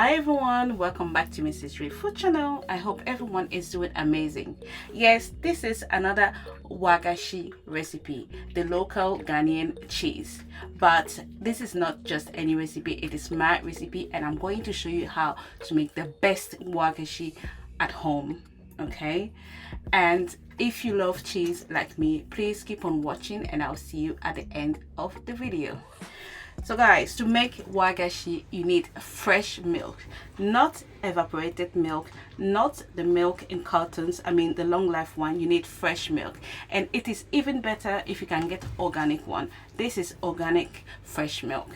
Hi everyone, welcome back to Mrs. Ray Food Channel. I hope everyone is doing amazing. Yes, this is another Wagashi recipe, the local Ghanaian cheese. But this is not just any recipe, it is my recipe, and I'm going to show you how to make the best Wagashi at home. Okay, and if you love cheese like me, please keep on watching and I'll see you at the end of the video. So guys, to make wagashi you need fresh milk, not evaporated milk, not the milk in cartons, I mean the long life one. You need fresh milk, and it is even better if you can get organic one. This is organic fresh milk.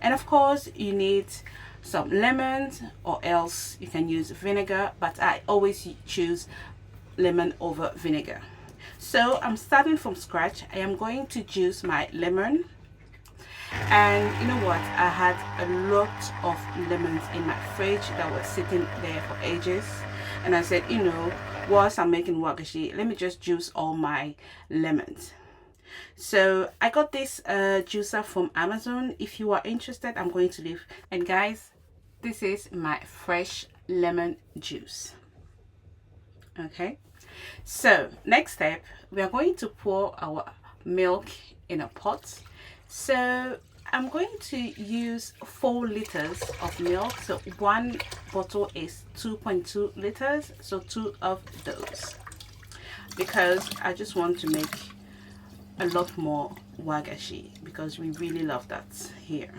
And of course you need some lemons, or else you can use vinegar, but I always choose lemon over vinegar. So I'm starting from scratch. I am going to juice my lemon. And you know what, I had a lot of lemons in my fridge that were sitting there for ages, and I said, you know, whilst I'm making wagashi, let me just juice all my lemons. So I got this juicer from Amazon. If you are interested, I'm going to leave. And guys, this is my fresh lemon juice. Okay, so next step, we are going to pour our milk in a pot. So I'm going to use 4 liters of milk. So one bottle is 2.2 liters, so 2 of those, because I just want to make a lot more wagashi because we really love that here.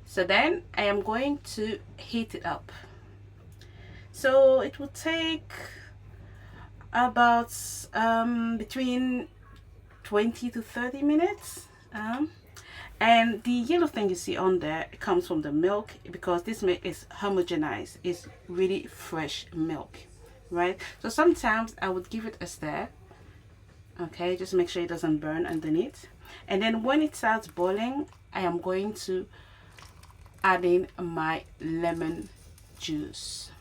So then I am going to heat it up. So it will take about between 20 to 30 minutes. And the yellow thing you see on there, it comes from the milk, because this milk is homogenized. It's really fresh milk, right? So sometimes I would give it a stir, okay, just make sure it doesn't burn underneath. And then when it starts boiling, I am going to add in my lemon juice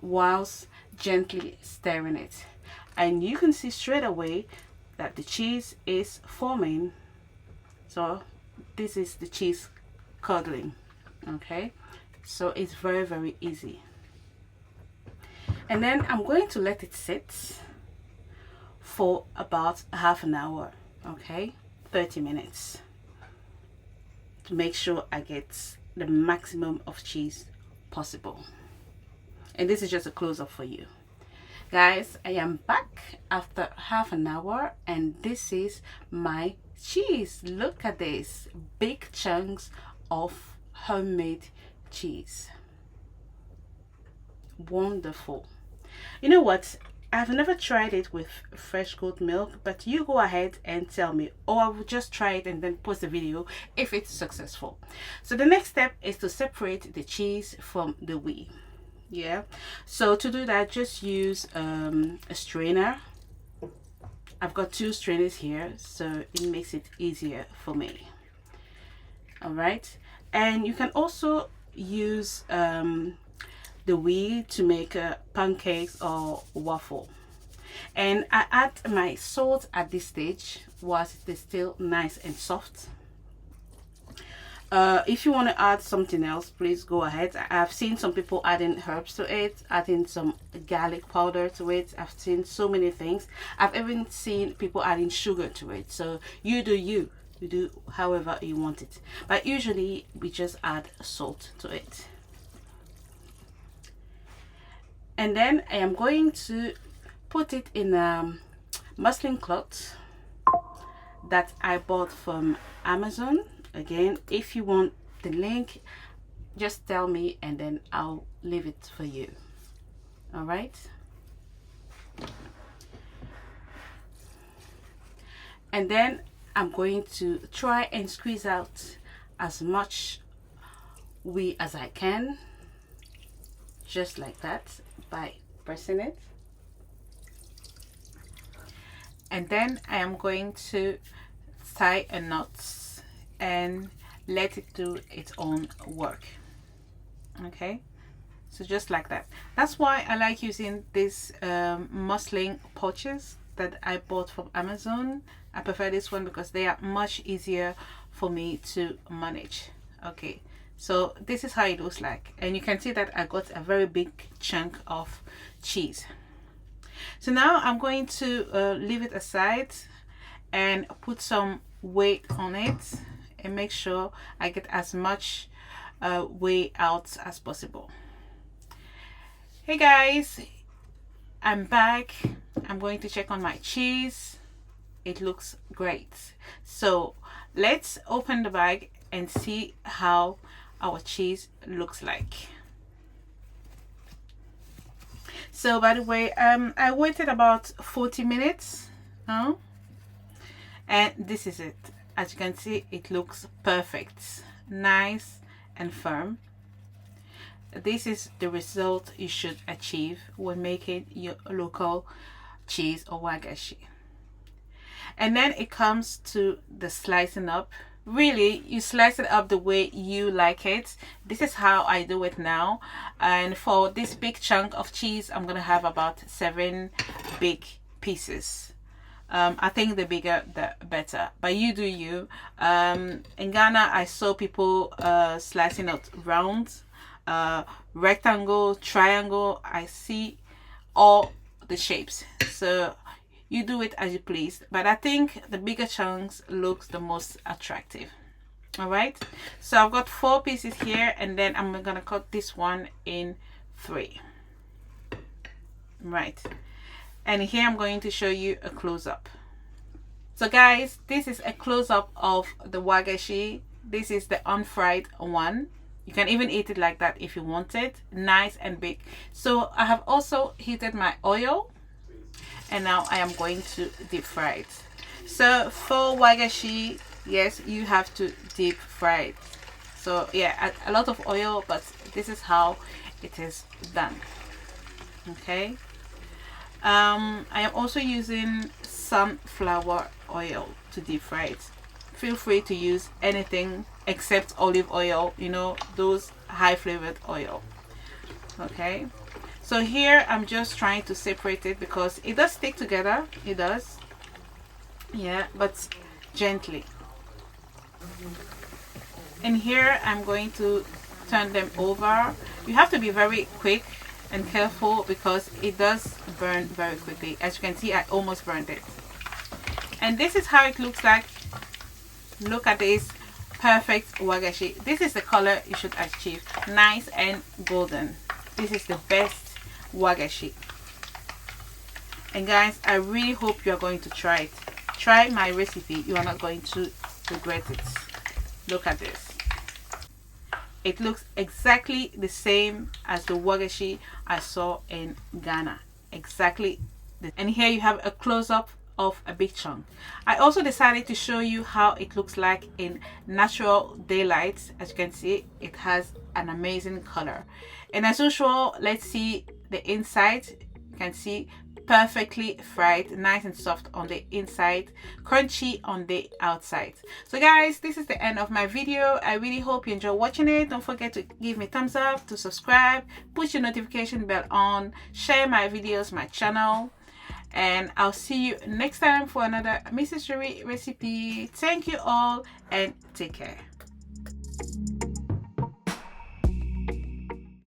whilst gently stirring it, and you can see straight away that the cheese is forming. So this is the cheese curdling. Okay, so it's very easy. And then I'm going to let it sit for about half an hour, okay, 30 minutes, to make sure I get the maximum of cheese possible. And this is just a close-up for you guys. I am back after half an hour, and this is my cheese. Look at this, big chunks of homemade cheese. Wonderful. You know what, I've never tried it with fresh goat milk, but you go ahead and tell me, or I will just try it and then post a video if it's successful. So the next step is to separate the cheese from the whey. Yeah, so to do that, just use a strainer. I've got 2 strainers here, so it makes it easier for me. All right, and you can also use the whey to make pancakes or waffle. And I add my salt at this stage whilst it is still nice and soft. If you want to add something else, please go ahead. I've seen some people adding herbs to it, adding some garlic powder to it. I've seen so many things. I've even seen people adding sugar to it. So you do however you want it, but usually we just add salt to it. And then I am going to put it in a muslin cloth that I bought from Amazon. Again, if you want the link, just tell me and then I'll leave it for you. All right, and then I'm going to try and squeeze out as much whey as I can, just like that, by pressing it. And then I am going to tie a knot and let it do its own work. Okay, so just like that. That's why I like using these muslin pouches that I bought from Amazon. I prefer this one because they are much easier for me to manage. Okay, So this is how it looks like, and you can see that I got a very big chunk of cheese. So now I'm going to leave it aside and put some weight on it and make sure I get as much whey out as possible. Hey guys, I'm back. I'm going to check on my cheese. It looks great. So let's open the bag and see how our cheese looks like. So by the way, I waited about 40 minutes and this is it. As you can see, it looks perfect, nice and firm. This is the result you should achieve when making your local cheese or wagashi. And then it comes to the slicing up. Really, you slice it up the way you like it. This is how I do it now. And for this big chunk of cheese, I'm gonna have about 7 big pieces. I think the bigger the better, but you do you. In Ghana, I saw people slicing out round, rectangle, triangle. I see all the shapes, so you do it as you please, but I think the bigger chunks looks the most attractive. All right, so I've got 4 pieces here, and then I'm gonna cut this one in 3. Right, and here I'm going to show you a close-up. So guys, this is a close-up of the wagashi. This is the unfried one. You can even eat it like that if you want it, nice and big. So I have also heated my oil, and now I am going to deep fry it. So for wagashi, yes, you have to deep fry it. So yeah, a lot of oil, but this is how it is done. Okay. I am also using sunflower oil to deep fry it. Feel free to use anything except olive oil, you know, those high flavored oil. Okay, so here I'm just trying to separate it because it does stick together. It does, yeah, but gently. And here I'm going to turn them over. You have to be very quick and careful because it does burn very quickly. As you can see, I almost burned it. And this is how it looks like. Look at this perfect wagashi. This is the color you should achieve, nice and golden. This is the best wagashi. And guys, I really hope you are going to try it. Try my recipe. You are not going to regret it. Look at this. It looks exactly the same as the wagashi I saw in Ghana. Exactly. And here you have a close-up of a big chunk. I also decided to show you how it looks like in natural daylight. As you can see, it has an amazing color. And as usual, let's see the inside. You can see perfectly fried, nice and soft on the inside, crunchy on the outside. So guys, this is the end of my video. I really hope you enjoy watching it. Don't forget to give me a thumbs up, to subscribe, push your notification bell on, share my videos, my channel, and I'll see you next time for another Mrs. Jerry recipe. Thank you all and take care.